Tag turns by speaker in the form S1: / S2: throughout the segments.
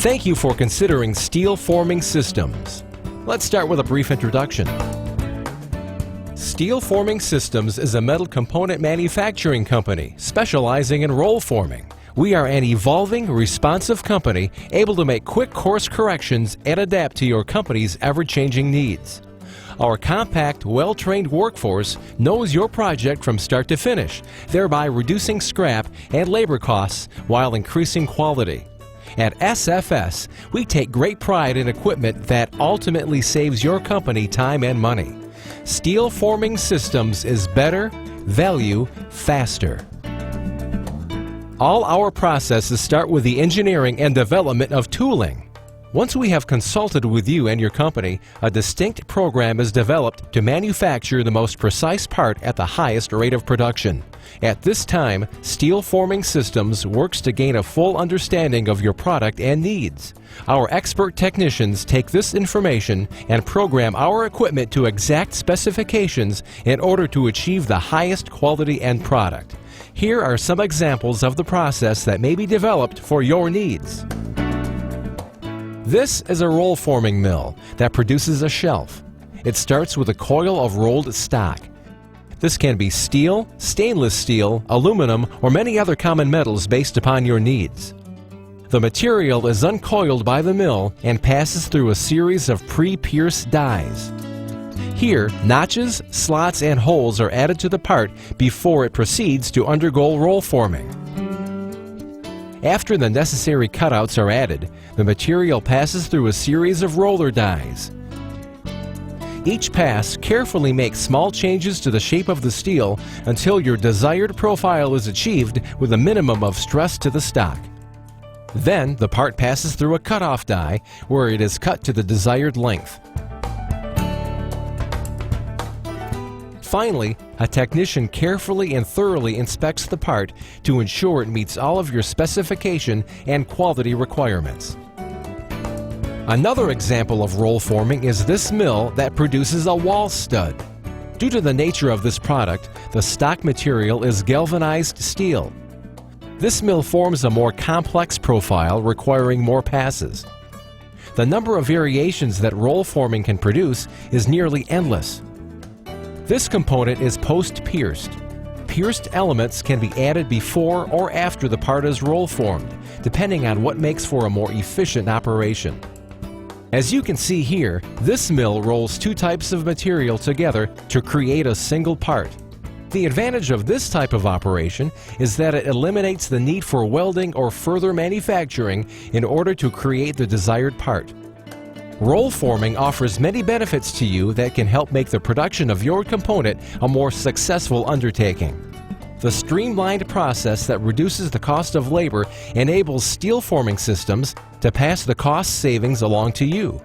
S1: Thank you for considering Steel Forming Systems. Let's start with a brief introduction. Steel Forming Systems is a metal component manufacturing company specializing in roll forming. We are an evolving, responsive company able to make quick course corrections and adapt to your company's ever-changing needs. Our compact, well-trained workforce knows your project from start to finish, thereby reducing scrap and labor costs while increasing quality. At SFS, we take great pride in equipment that ultimately saves your company time and money. Steel Forming Systems is better, value, faster. All our processes start with the engineering and development of tooling. Once we have consulted with you and your company, a distinct program is developed to manufacture the most precise part at the highest rate of production. At this time, Steel Forming Systems works to gain a full understanding of your product and needs. Our expert technicians take this information and program our equipment to exact specifications in order to achieve the highest quality end product. Here are some examples of the process that may be developed for your needs. This is a roll forming mill that produces a shelf. It starts with a coil of rolled stock. This can be steel, stainless steel, aluminum, or many other common metals based upon your needs. The material is uncoiled by the mill and passes through a series of pre-pierced dies. Here, notches, slots, and holes are added to the part before it proceeds to undergo roll forming. After the necessary cutouts are added, the material passes through a series of roller dies. Each pass carefully makes small changes to the shape of the steel until your desired profile is achieved with a minimum of stress to the stock. Then the part passes through a cutoff die where it is cut to the desired length. Finally, a technician carefully and thoroughly inspects the part to ensure it meets all of your specification and quality requirements. Another example of roll forming is this mill that produces a wall stud. Due to the nature of this product, the stock material is galvanized steel. This mill forms a more complex profile requiring more passes. The number of variations that roll forming can produce is nearly endless. This component is post-pierced. Pierced elements can be added before or after the part is roll formed, depending on what makes for a more efficient operation. As you can see here, this mill rolls two types of material together to create a single part. The advantage of this type of operation is that it eliminates the need for welding or further manufacturing in order to create the desired part. Roll forming offers many benefits to you that can help make the production of your component a more successful undertaking. The streamlined process that reduces the cost of labor enables Steel Forming Systems to pass the cost savings along to you.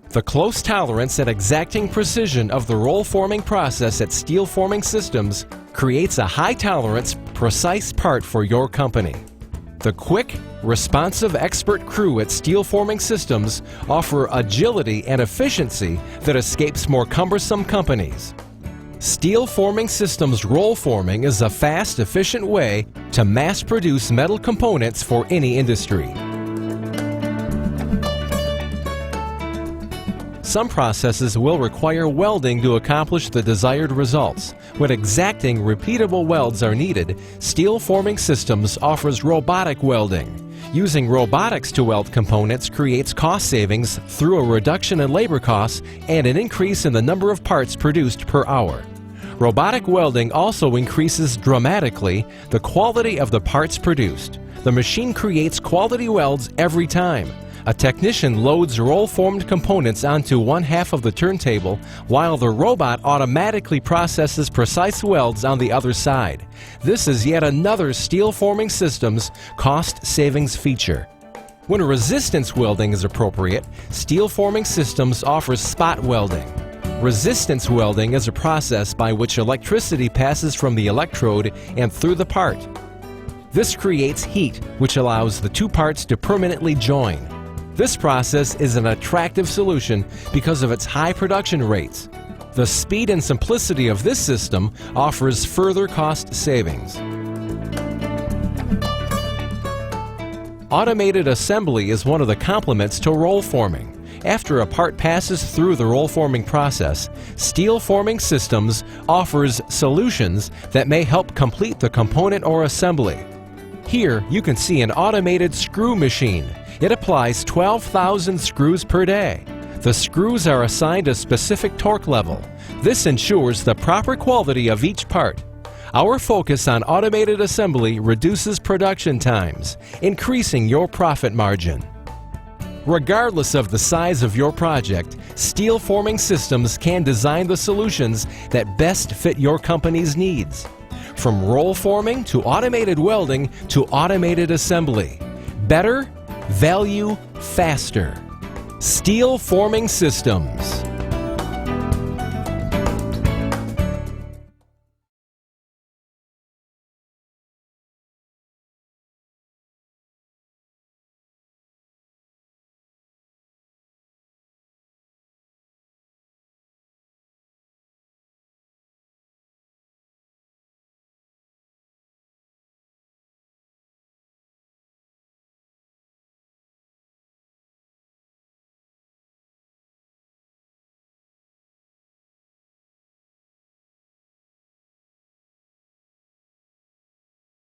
S1: The close tolerance and exacting precision of the roll forming process at Steel Forming Systems creates a high tolerance, precise part for your company. The quick, responsive expert crew at Steel Forming Systems offer agility and efficiency that escapes more cumbersome companies. Steel Forming Systems roll forming is a fast, efficient way to mass produce metal components for any industry. Some processes will require welding to accomplish the desired results. When exacting, repeatable welds are needed, Steel Forming Systems offers robotic welding. Using robotics to weld components creates cost savings through a reduction in labor costs and an increase in the number of parts produced per hour. Robotic welding also increases dramatically the quality of the parts produced. The machine creates quality welds every time. A technician loads roll-formed components onto one half of the turntable, while the robot automatically processes precise welds on the other side. This is yet another Steel Forming Systems cost savings feature. When resistance welding is appropriate, Steel Forming Systems offers spot welding. Resistance welding is a process by which electricity passes from the electrode and through the part. This creates heat, which allows the two parts to permanently join. This process is an attractive solution because of its high production rates. The speed and simplicity of this system offers further cost savings. Automated assembly is one of the complements to roll forming. After a part passes through the roll forming process, Steel Forming Systems offers solutions that may help complete the component or assembly. Here you can see an automated screw machine. It applies 12,000 screws per day. The screws are assigned a specific torque level. This ensures the proper quality of each part. Our focus on automated assembly reduces production times, increasing your profit margin. Regardless of the size of your project, Steel Forming Systems can design the solutions that best fit your company's needs. From roll forming to automated welding to automated assembly. Better, value, faster. Steel Forming Systems.